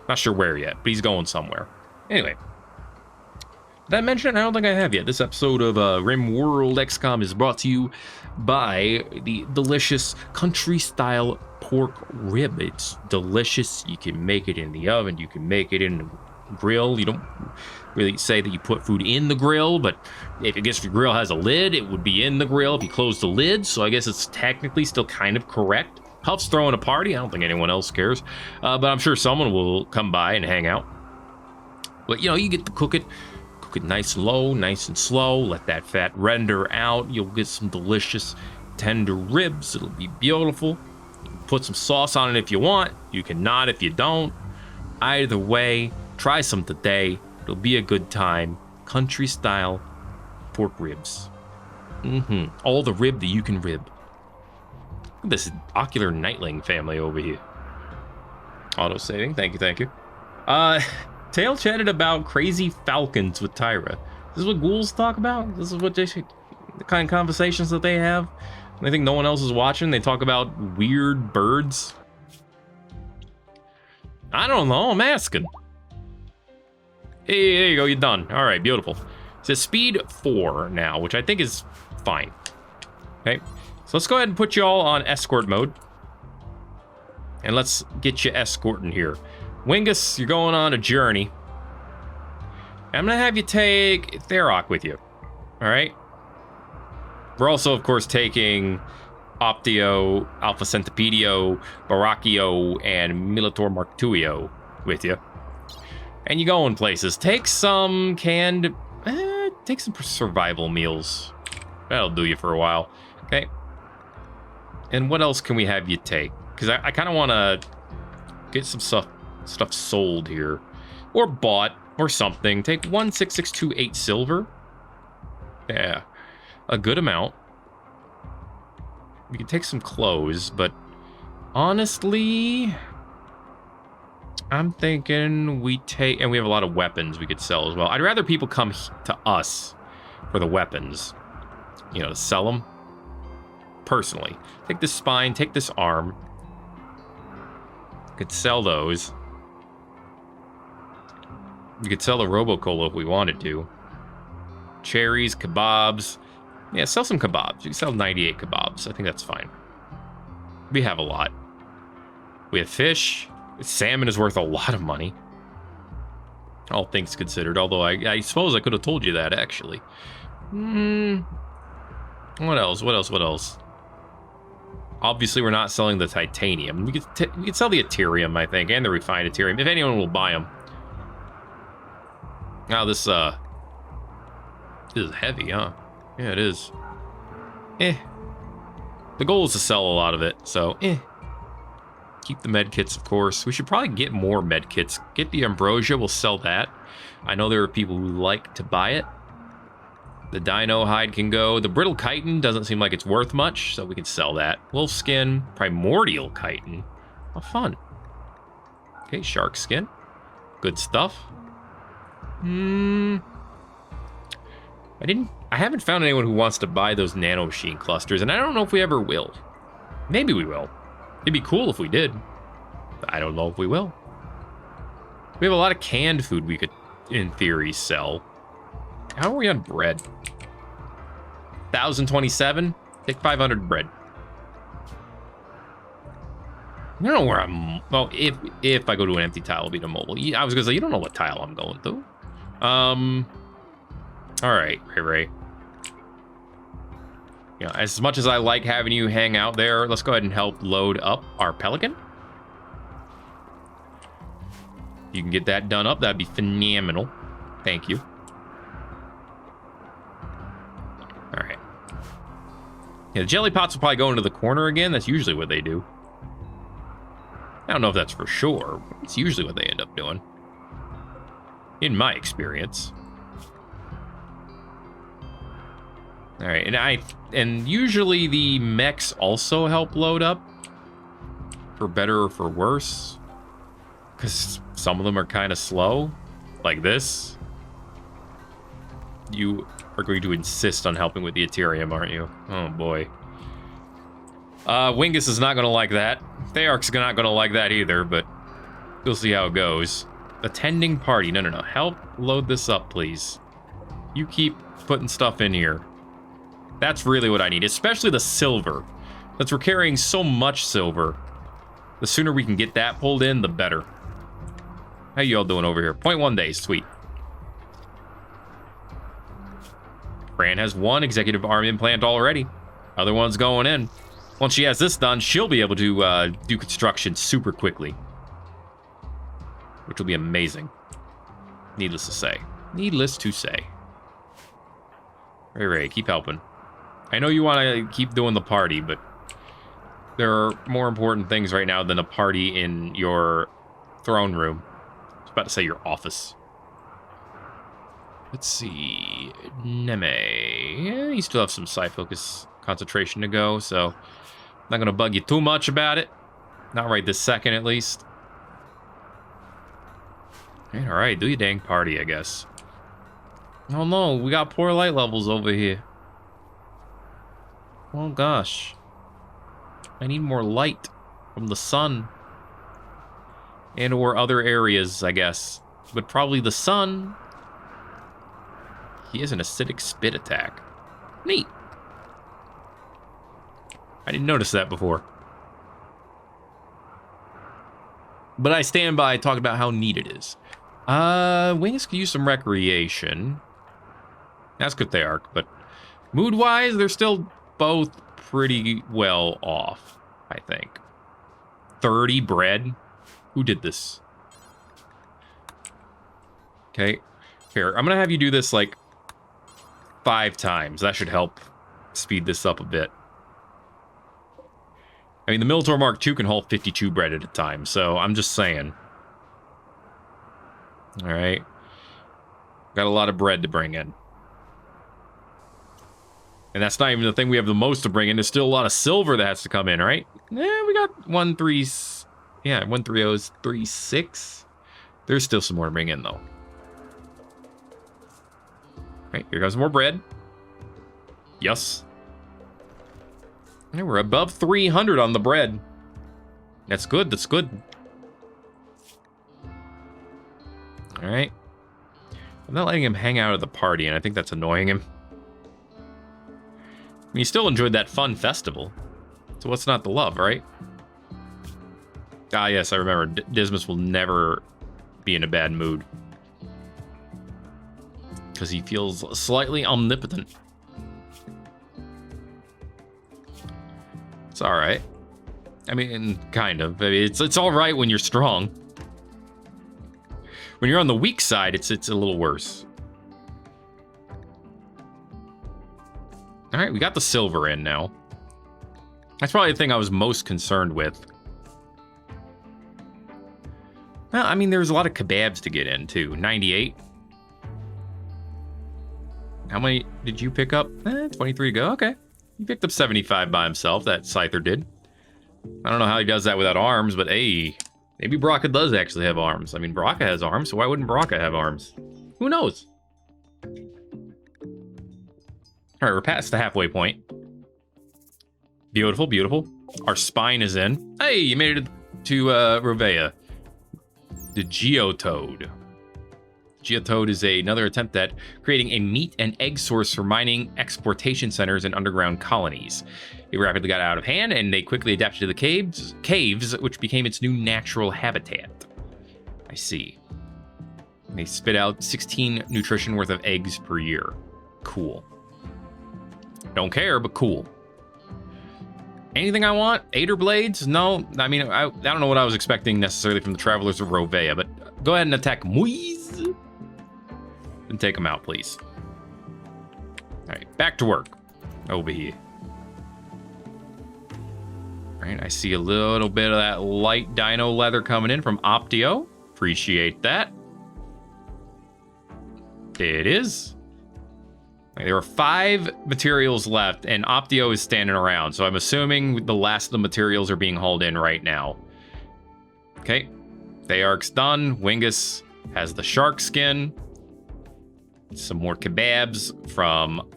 Not sure where yet, but he's going somewhere. Anyway. Did I mention it? I don't think I have yet. This episode of Rimworld XCOM is brought to you by the delicious country-style pork rib. It's delicious. You can make it in the oven. You can make it in the grill. You don't really say that you put food in the grill, but if your grill has a lid, it would be in the grill if you close the lid, so I guess it's technically still kind of correct. Huff's throwing a party. I don't think anyone else cares, but I'm sure someone will come by and hang out. But, you know, you get to cook it nice and low, nice and slow, let that fat render out. You'll get some delicious tender ribs. It'll be beautiful. You can put some sauce on it if you want. You can not if you don't. Either way, try some today. It'll be a good time. Country style pork ribs. All the rib that you can rib. Look at this ocular nightling family over here. Auto saving. Thank you. Tail chatted about crazy falcons with Tyra. This is what ghouls talk about? This is what the kind of conversations that they have? They think no one else is watching? They talk about weird birds? I don't know, I'm asking. Hey, there you go, you're done. All right, beautiful. It says speed 4 now, which I think is fine. Okay, so let's go ahead and put you all on escort mode. And let's get you escorting here. Wingus, you're going on a journey. I'm gonna have you take Therok with you. All right. We're also, of course, taking Optio, Alpha Centipedio, Baracchio, and Militor Martuio with you. And you going places. Take some canned, take some survival meals. That'll do you for a while. Okay. And what else can we have you take? Because I kind of want to get some stuff sold here, or bought, or something. Take 16628 silver. Yeah, a good amount. We can take some clothes, but honestly, I'm thinking we take, and we have a lot of weapons we could sell as well. I'd rather people come to us for the weapons, you know, to sell them. Personally, take this spine, take this arm. Could sell those. We could sell the Robo-Cola if we wanted to. Cherries, kebabs. Yeah, sell some kebabs. You can sell 98 kebabs. I think that's fine. We have a lot. We have fish. Salmon is worth a lot of money. All things considered. Although I suppose I could have told you that, actually. What else? What else? What else? Obviously, we're not selling the titanium. We could sell the Ethereum, I think, and the refined Ethereum, if anyone will buy them. Now, this is heavy, huh? Yeah, it is. The goal is to sell a lot of it, so keep the med kits, of course. We should probably get more med kits. Get the ambrosia, we'll sell that. I know there are people who like to buy it. The dino hide can go. The brittle chitin doesn't seem like it's worth much, so we can sell that. Wolf skin, primordial chitin. Oh, fun. Okay, shark skin. Good stuff. I haven't found anyone who wants to buy those nano machine clusters, and I don't know if we ever will. Maybe we will. It'd be cool if we did. But I don't know if we will. We have a lot of canned food we could, in theory, sell. How are we on bread? 1,027? Take 500 bread. I don't know where I'm... Well, if I go to an empty tile, it'll be to mobile. I was going to say, you don't know what tile I'm going to. Alright, Ray. Yeah, as much as I like having you hang out there, let's go ahead and help load up our pelican. You can get that done up, that'd be phenomenal. Thank you. Alright. Yeah, the jelly pots will probably go into the corner again. That's usually what they do. I don't know if that's for sure. It's usually what they end up doing. In my experience. Alright, and usually the mechs also help load up. For better or for worse. Because some of them are kind of slow. Like this. You are going to insist on helping with the Ethereum, aren't you? Oh boy. Wingus is not going to like that. Thearch's not going to like that either, but we'll see how it goes. Attending party. No. Help load this up, please. You keep putting stuff in here. That's really what I need, especially the silver. Since we're carrying so much silver, the sooner we can get that pulled in, the better. How you all doing over here? 0.1 days, sweet. Fran has one executive arm implant already. Other one's going in. Once she has this done, she'll be able to do construction super quickly. Which will be amazing. Needless to say. Needless to say. Ray, keep helping. I know you want to keep doing the party, but there are more important things right now than a party in your throne room. I was about to say your office. Let's see. Neme. Yeah, you still have some side focus concentration to go, so I'm not going to bug you too much about it. Not right this second, at least. Alright, do your dang party, I guess. Oh no, we got poor light levels over here. Oh gosh. I need more light from the sun. And or other areas, I guess. But probably the sun. He has an acidic spit attack. Neat. I didn't notice that before. But I stand by talking about how neat it is. Wings could use some recreation. That's good, they are, but mood-wise, they're still both pretty well off, I think. 30 bread? Who did this? Okay. Here, I'm gonna have you do this, like, 5 times. That should help speed this up a bit. I mean, the Minotaur Mark II can hold 52 bread at a time, so I'm just saying. Alright. Got a lot of bread to bring in. And that's not even the thing we have the most to bring in. There's still a lot of silver that has to come in, right? Yeah, we got 13036. There's still some more to bring in, though. Right, here goes more bread. Yes. And we're above 300 on the bread. That's good, that's good. All right. I'm not letting him hang out at the party, and I think that's annoying him. I mean, he still enjoyed that fun festival. So what's not to love, right? Ah, yes, I remember. Dismas will never be in a bad mood. Because he feels slightly omnipotent. It's alright. I mean, kind of. I mean, it's alright when you're strong. When you're on the weak side, it's a little worse. Alright, we got the silver in now. That's probably the thing I was most concerned with. Well, I mean, there's a lot of kebabs to get in, too. 98. How many did you pick up? 23 to go. Okay. He picked up 75 by himself. That Scyther did. I don't know how he does that without arms, but hey, maybe Braca does actually have arms. I mean, Braca has arms, so why wouldn't Braca have arms? Who knows? All right, we're past the halfway point. Beautiful, beautiful. Our spine is in. Hey, you made it to Rovea. The Geotoad. Geotoad is another attempt at creating a meat and egg source for mining exportation centers and underground colonies. It rapidly got out of hand, and they quickly adapted to the caves, which became its new natural habitat. I see. They spit out 16 nutrition worth of eggs per year. Cool. Don't care, but cool. Anything I want? Ader blades? No. I mean, I don't know what I was expecting necessarily from the Travelers of Rovea, but go ahead and attack Moise. And take them out, please. All right, back to work. Over here. All right, I see a little bit of that light dino leather coming in from Optio. Appreciate that. It is. There are 5 materials left, and Optio is standing around, so I'm assuming the last of the materials are being hauled in right now. Okay, Thearch's done. Wingus has the shark skin. Some more kebabs from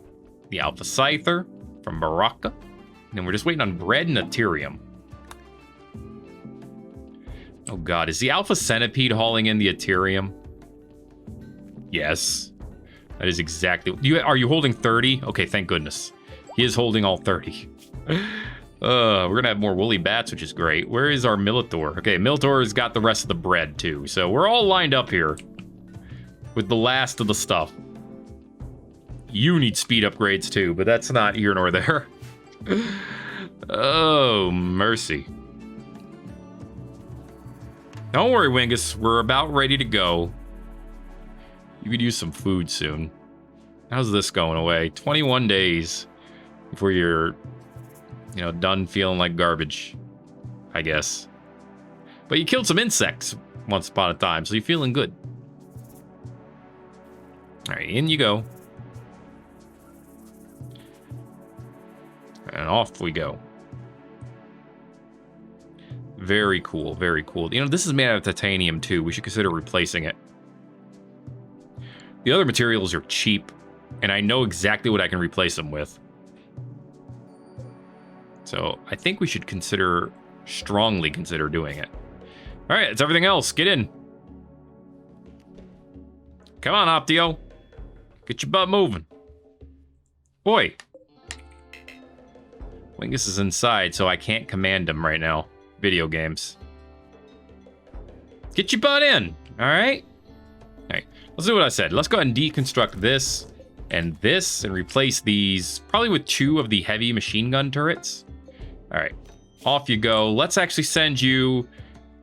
the Alpha Scyther, from Baraka. And then we're just waiting on bread and Ethereum. Oh god, is the Alpha Centipede hauling in the Ethereum? Yes. That is exactly... Are you holding 30? Okay, thank goodness. He is holding all 30. We're going to have more woolly bats, which is great. Where is our Militor? Okay, Militor has got the rest of the bread, too. So we're all lined up here with the last of the stuff. You need speed upgrades, too, but that's not here nor there. Oh, mercy. Don't worry, Wingus. We're about ready to go. You could use some food soon. How's this going away? 21 days before you're, done feeling like garbage, I guess. But you killed some insects once upon a time, so you're feeling good. All right, in you go. And off we go. Very cool, very cool. This is made out of titanium, too. We should consider replacing it. The other materials are cheap, and I know exactly what I can replace them with. So I think we should strongly consider doing it. All right, it's everything else. Get in. Come on, Optio. Get your butt moving. Boy. Wingus is inside, so I can't command him right now. Video games. Get your butt in, all right? All right, let's do what I said. Let's go ahead and deconstruct this and replace these probably with 2 of the heavy machine gun turrets. All right, off you go. Let's actually send you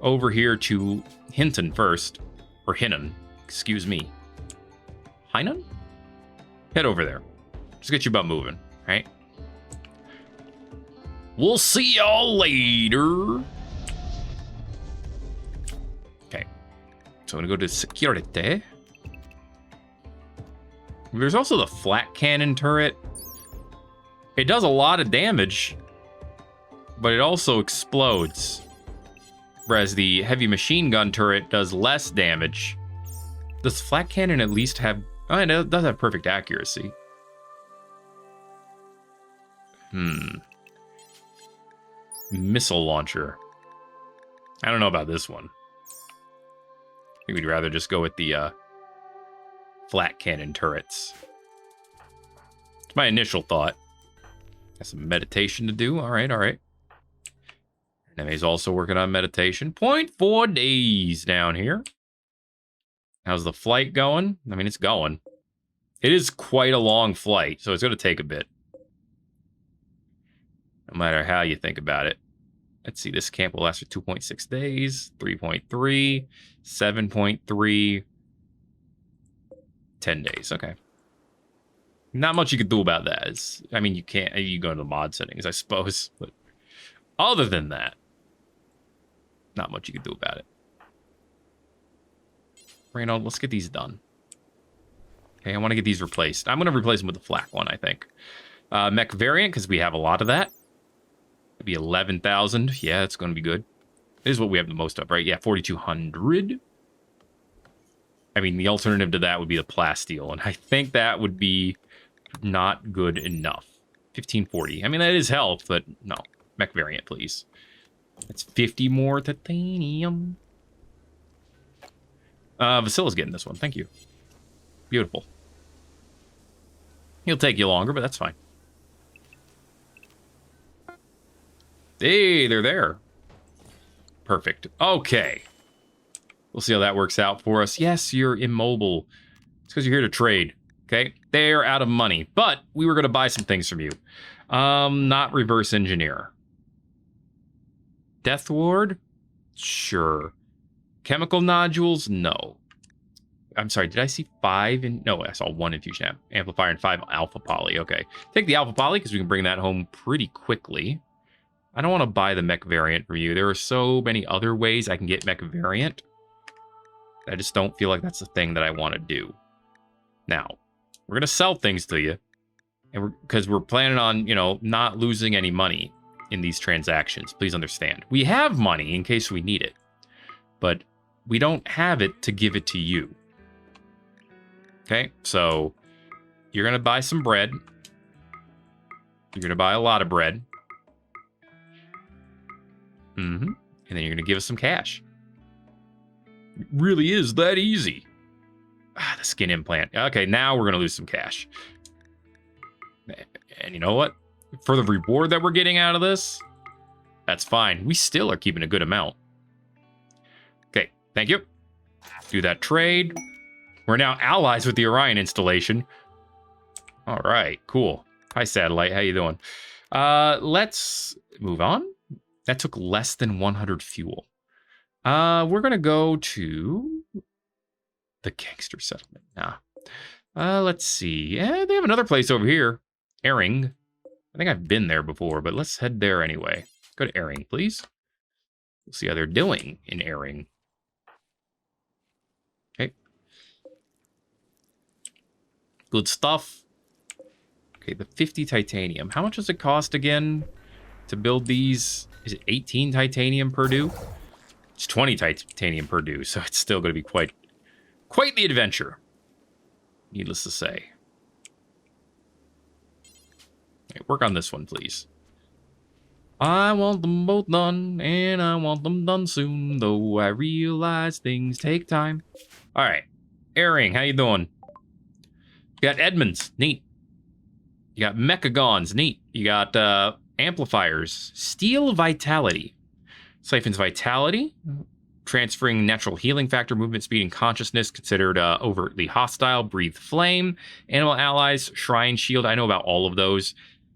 over here to Hinton first, or Hinnon, excuse me. Hinnon? Head over there. Just get your butt moving, all right? We'll see y'all later. Okay. So I'm gonna go to security. There's also the flat cannon turret. It does a lot of damage, but it also explodes. Whereas the heavy machine gun turret does less damage. Does flat cannon at least have... Oh, it does have perfect accuracy. Missile launcher. I don't know about this one. think we'd rather just go with the flat cannon turrets. It's my initial thought. Got some meditation to do. All right, all right. Enemy's also working on meditation. 0.4 days down here. How's the flight going? I mean, it's going. It is quite a long flight, so it's going to take a bit. No matter how you think about it. Let's see, this camp will last for 2.6 days, 3.3, 7.3, 10 days. Okay. Not much you could do about that. I mean, you can't, you go to the mod settings, I suppose. But other than that, not much you could do about it. Reynold, let's get these done. Okay, I want to get these replaced. I'm going to replace them with the flak one, I think. Mech variant, because we have a lot of that. It'd be 11,000. Yeah, it's going to be good. This is what we have the most of, right? Yeah, 4,200. I mean, the alternative to that would be the plasteel, and I think that would be not good enough. 1540. I mean, that is health, but no. Mech variant, please. That's 50 more titanium. Vasila's getting this one. Thank you. Beautiful. He'll take you longer, but that's fine. Hey, they're there. Perfect. Okay. We'll see how that works out for us. Yes, you're immobile. It's because you're here to trade. Okay? They're out of money. But we were going to buy some things from you. Not reverse engineer. Death Ward? Sure. Chemical nodules? No. I'm sorry, did I see 5? No, I saw 1 infusion amplifier and 5 alpha poly. Okay. Take the alpha poly because we can bring that home pretty quickly. I don't want to buy the mech variant from you. There are so many other ways I can get mech variant. I just don't feel like that's the thing that I want to do. Now, we're going to sell things to you. And because we're planning on, you know, not losing any money in these transactions. Please understand. We have money in case we need it. But we don't have it to give it to you. Okay, so you're going to buy some bread. You're going to buy a lot of bread. And then you're going to give us some cash. It really is that easy. Ah, the skin implant. Okay, now we're going to lose some cash. And you know what? For the reward that we're getting out of this, that's fine. We still are keeping a good amount. Okay, thank you. Do that trade. We're now allies with the Orion installation. All right, cool. Hi, Satellite. How you doing? Let's move on. That took less than 100 fuel. We're going to go to the gangster settlement. Nah. Let's see. Yeah, they have another place over here. Airing. I think I've been there before, but let's head there anyway. Go to Airing, please. We'll see how they're doing in Airing. Okay. Good stuff. Okay, the 50 titanium. How much does it cost again to build these? Is it 18 titanium per due? It's 20 titanium per due, so it's still going to be quite the adventure. Needless to say. Okay, work on this one, please. I want them both done, and I want them done soon, though I realize things take time. All right. Airing, how you doing? You got Edmonds, neat. You got Mechagons, neat. You got amplifiers, Steel Vitality. Siphons Vitality, transferring natural healing factor, movement speed, and consciousness, considered overtly hostile. Breathe Flame, Animal Allies, Shrine Shield. I know about all of those.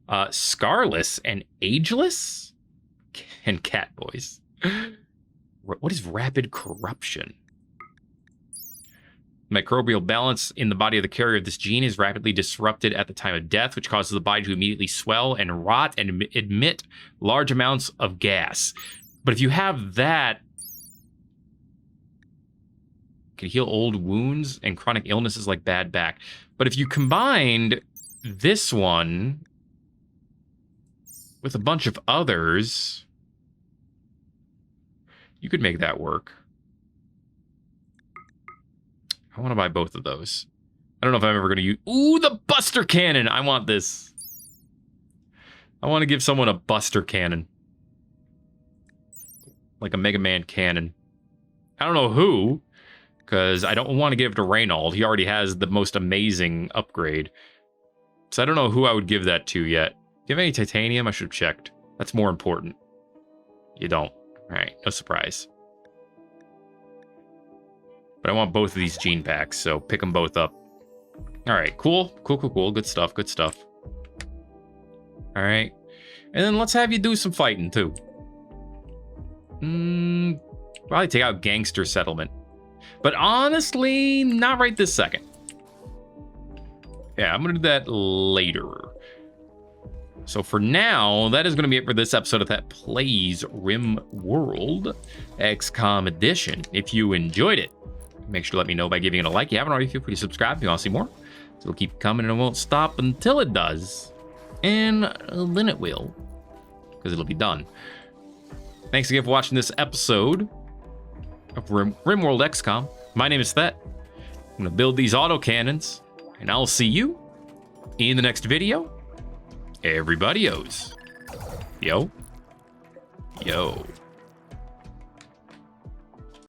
Scarless and Ageless? And Cat Boys. What is Rapid Corruption? Microbial balance in the body of the carrier of this gene is rapidly disrupted at the time of death, which causes the body to immediately swell and rot and emit large amounts of gas. But if you have that, it can heal old wounds and chronic illnesses like bad back. But if you combined this one with a bunch of others, you could make that work. I want to buy both of those. I don't know if I'm ever going to use... Ooh, the Buster Cannon! I want this. I want to give someone a Buster Cannon. Like a Mega Man cannon. I don't know who, because I don't want to give it to Reynold. He already has the most amazing upgrade. So I don't know who I would give that to yet. Do you have any titanium? I should have checked. That's more important. You don't. All right, no surprise. But I want both of these gene packs, so pick them both up. All right, cool. Good stuff, good stuff. All right. And then let's have you do some fighting, too. Probably take out Gangster Settlement. But honestly, not right this second. Yeah, I'm going to do that later. So for now, that is going to be it for this episode of Thet Plays Rimworld XCOM Edition. If you enjoyed it, make sure to let me know by giving it a like. If you haven't already, feel free to subscribe if you want to see more. So it'll keep coming and it won't stop until it does. And then it will, because it'll be done. Thanks again for watching this episode of Rimworld XCOM. My name is Thet. I'm going to build these autocannons, and I'll see you in the next video. Everybody owes. Yo.